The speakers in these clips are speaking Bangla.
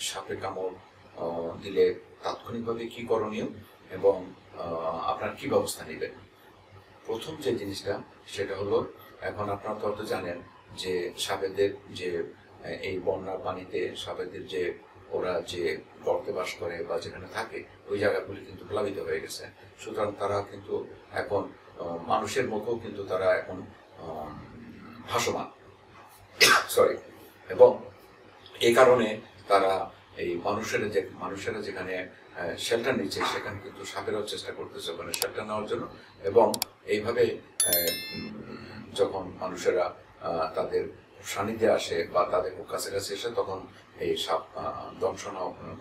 সাপে কামড় দিলে তাৎক্ষণিকভাবে কি করণীয় এবং আপনার কি ব্যবস্থা নেবেন। প্রথম যে জিনিসটা সেটা হলো, এখন আপনারা তো জানেন যে সাপেদের যে এই বন্যার পানিতে সাপেদের যে ওরা যে গর্তে বাস করে বা যেখানে থাকে ওই জায়গাগুলি কিন্তু প্লাবিত হয়ে গেছে। সুতরাং তারা কিন্তু এখন মানুষের মতো কিন্তু তারা এখন ভাসমান, সরি, এবং এই কারণে তারা এই মানুষেরা যেখানে শেল্টার নিচ্ছে সেখানে কিন্তু সাপেরাও চেষ্টা করতেছে ওখানে শেল্টার নেওয়ার জন্য। এবং এইভাবে যখন মানুষেরা তাদের সান্নিধ্যে আসে বা তাদের কাছাকাছি এসে তখন এই সাপ দংশন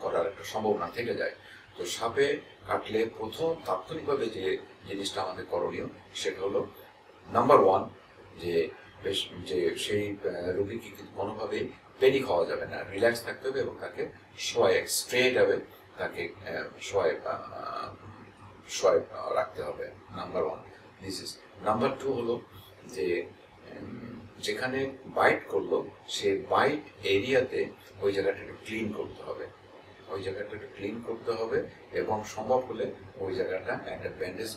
করার একটা সম্ভাবনা থেকে যায়। তো সাপে কাটলে প্রথম তাৎক্ষণিকভাবে যে জিনিসটা আমাদের করণীয় সেটা হলো নাম্বার 1, যে সেই রোগীকে কিন্তু কোনোভাবেই পেনিক হওয়া যাবে না, রিল্যাক্স থাকতে হবে এবং তাকে স্ট্রেট হবে তাকে শোয়ে রাখতে হবে। Number 1 this is. নাম্বার 2 হলো যে যেখানে বাইট করলো সে বাইট এরিয়াতে ওই জায়গাটা একটু ক্লিন করতে হবে, এবং সম্ভব হলে ওই জায়গাটা একটা ব্যান্ডেজ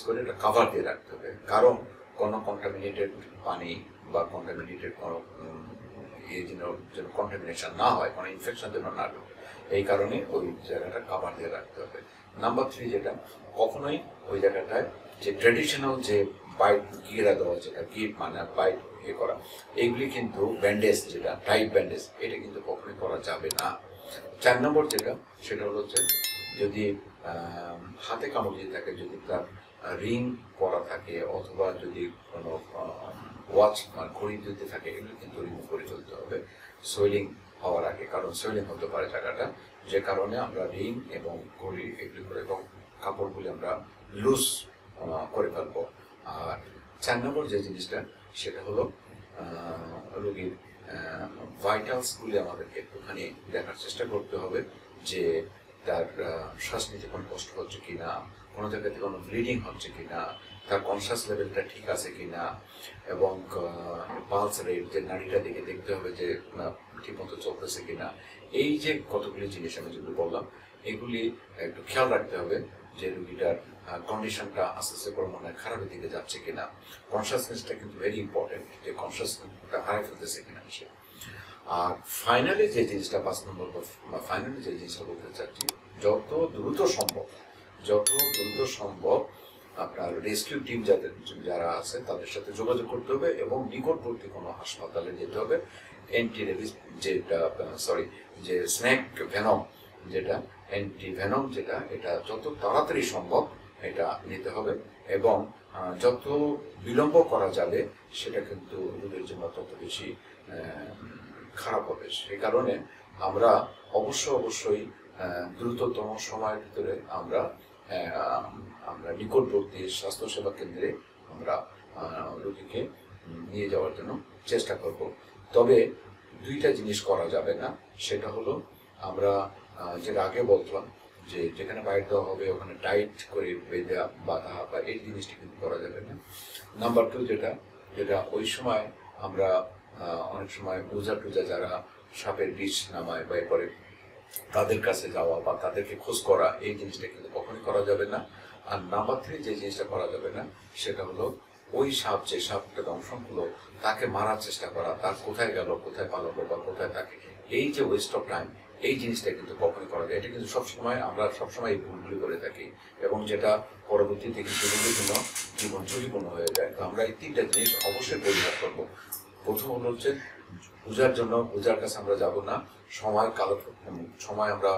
করে একটা কাভার দিয়ে রাখতে হবে। কারণ কোনো কন্টামিনেটেড পানি বা কন্টামিনেটেড কোনো যেন কন্টামিনেশন না হয়, কোনো ইনফেকশন যেন না ঢোকে, এই কারণে ওই জায়গাটা কাভার দিয়ে রাখতে হবে। নাম্বার 3 যেটা, কখনোই ওই জায়গাটায় যে ট্রেডিশনাল যে বাইট ঘিরা দেওয়া, যেটা মানে বাইট করা, এইগুলি কিন্তু ব্যান্ডেজ, যেটা টাইট ব্যান্ডেজ, এটা কিন্তু কখনোই করা যাবে না। 4 নম্বর যেটা সেটা হলো যে যদি হাতে কামড় দিয়ে থাকে, যদি তার রিং করা থাকে অথবা যদি কোনো ওয়াচ মানে ঘড়ি দিতে থাকে, এগুলো কিন্তু রিমুভ করে চলতে হবে সোয়েলিং হওয়ার আগে, কারণ সোয়েলিং হতে পারে জায়গাটা, যে কারণে আমরা রিং এবং ঘড়ি এগুলি করে এবং কাপড়গুলি আমরা লুজ করে ফেলবো। আর 4 নম্বর যে জিনিসটা সেটা হলো রোগীর ভাইটালসগুলি আমাদেরকে একটুখানি দেখার চেষ্টা করতে হবে যে তার শ্বাস নিতে কোনো কষ্ট হচ্ছে কিনা, কোনো জায়গাতে কোনো ব্লিডিং হচ্ছে কিনা, তার কনসাস লেভেলটা ঠিক আছে কিনা, এবং পালস রেট, যে নাড়িটা দিকে দেখতে হবে যে ঠিকমতো চলতেছে কিনা। এই যে কতগুলি জিনিস আমি যেগুলো বললাম, এগুলি একটু খেয়াল রাখতে হবে যে রুগীটার কন্ডিশনটা আস্তে আস্তে করে মনে হয় খারাপের দিকে যাচ্ছে কিনা। কনসাসনেসটা কিন্তু ভেরি ইম্পর্টেন্ট, যে কনসাসনেসটা হারাই ফেলতেছে কিনা সে। আর ফাইনালি যে জিনিসটা 5 নম্বর ফাইনালি যে জিনিসটা বলতে চাচ্ছি, যত দ্রুত সম্ভব আপনার রেস্কিউ টিম যারা আছে তাদের সাথে যোগাযোগ করতে হবে এবং নিকটবর্তী কোনো হাসপাতালে যেতে হবে। অ্যান্টি রেবিস যে স্নেক ভেনম, যেটা অ্যান্টি ভেনম, এটা যত তাড়াতাড়ি সম্ভব এটা নিতে হবে, এবং যত বিলম্ব করা যাবে সেটা কিন্তু রোগীর জন্য তত বেশি খারাপ হবে। সেই কারণে আমরা অবশ্যই দ্রুততম সময়ের ভিতরে আমরা নিকটবর্তী স্বাস্থ্যসেবা কেন্দ্রে আমরা রোগীকে নিয়ে যাওয়ার জন্য চেষ্টা করব। তবে 2টা জিনিস করা যাবে না, সেটা হলো আমরা যেটা আগে বলতাম যে যেখানে বাইট দেওয়া হবে ওখানে টাইট করে বেঁধে বাঁধা বা এই জিনিসটি কিন্তু করা যাবে না। নাম্বার 2 যেটা ওই সময় আমরা অনেক সময় ওঝা টুজা যারা সাপের বিষ নামায় বা এরপরে তাদের কাছে যাওয়া বা তাদেরকে খোঁজ করা, এই জিনিসটা কিন্তু কখনই করা যাবে না। আর নাম্বার 3 যে জিনিসটা করা যাবে না সেটা হলো ওই সাপ, যে সাপটা দংশন হলো, তাকে মারার চেষ্টা করা, তার কোথায় গেল, কোথায় পালালো বা কোথায় থাকে, এই যে ওয়েস্ট অফ টাইম, এই জিনিসটা কিন্তু কখনই করা যায়। এটা কিন্তু আমরা সবসময় এই ভুলগুলি করে থাকি এবং যেটা পরবর্তীতে কিন্তু রোগীর জন্য জীবন ঝুঁকিপূর্ণ হয়ে যায়। তো আমরা এই 3টা জিনিস অবশ্যই পরিহার করবো। প্রথম হলো হচ্ছে ওঝার কাছে আমরা যাব না, সময় আমরা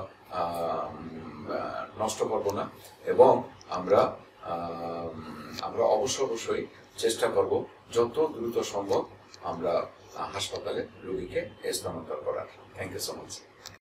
নষ্ট করব না, এবং আমরা অবশ্যই চেষ্টা করব যত দ্রুত সম্ভব আমরা হাসপাতালে রোগীকে স্থানান্তর করার। Thank you so much.